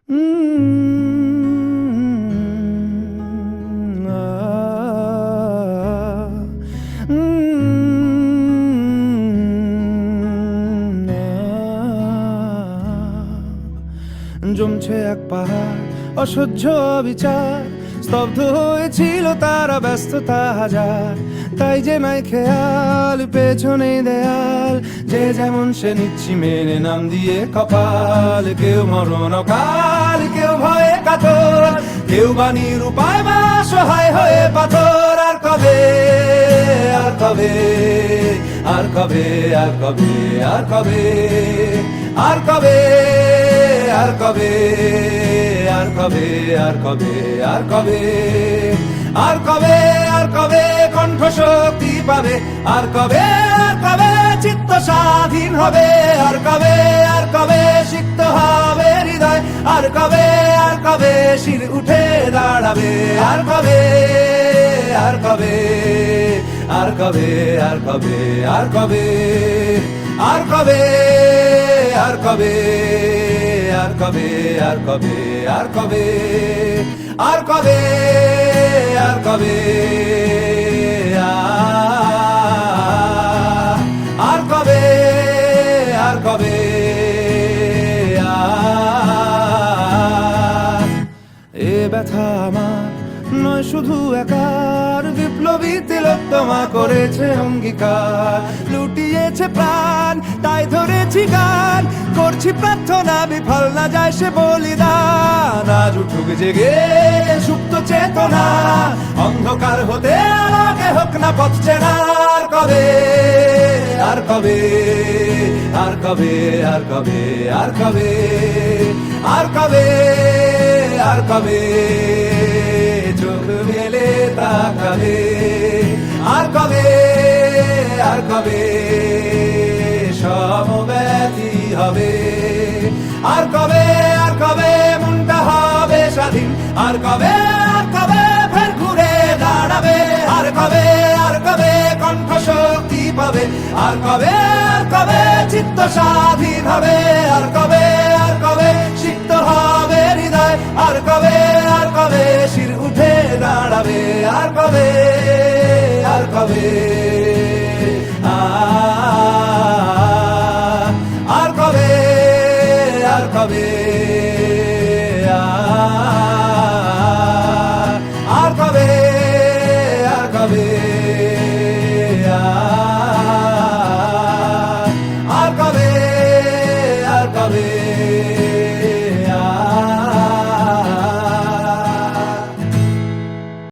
জমছে এক পাহাড় অসহ্য বিচার, স্তব্ধ হয়েছিল তারা ব্যস্ততা হাজার। তাই যে নাই খেয়াল পেছনে দেয়াল, যে যেমন সে নিচ্ছি মেনে নাম দিয়ে কপাল। কেউ মরণ কাল, কেউ ভয়ে কাতর, কেউ বাণীর উপায় বা সহায় হয়ে পাথর। আর কবে, আর কবে, আর কবে, আর কবে, আর কবে, আর কবে, আর কবে, আর কবে, আর কবে, আর কবে, আর কবে, আর কবে কণ্ঠ শক্তি পাবে? আর কবে, আর কবে চিত্ত স্বাধীন হবে? আর কবে, আর কবে সিক্ত হবে হৃদয়? আর কবে, আর কবে শির উঠে দাঁড়াবে? আর কবে, আর কবে, আর কবে, আর কবে, আর কবে, আর কবে, আর কবে, আর কবে, আর কবে, আর কবে, আর কবে, আর কবে, আর কবে, আর কবে, এ ব্যথা আমার নয় শুধু একার, বিপ্লবী তিলোত্তমা করেছে অঙ্গীকার। লুটিয়েছে প্রাণ তাই ধরেছি গান, করছি প্রার্থনা বিফল না যায় সে বলিদান। আজ উঠুক জেগে সুপ্ত চেতনা, অন্ধকার হতে আলোকে হোক না পথ চেনা। আর কবে, আর কবে, আর কবে, আর কবে, আর কবে, আর কবে, আর কবে চোখ মেলে তাকাবে? আর কবে, আর কবে সমব্যথী হবে? আর কবে, আর কবে মনটা হবে স্বাধীন? আর কবে, আর কবে ফের ঘুরে দাঁড়াবে? আর কবে, আর কবে কণ্ঠ শক্তি পাবে? আর কবে, আর কবে চিত্ত স্বাধীন হবে? আর কবে,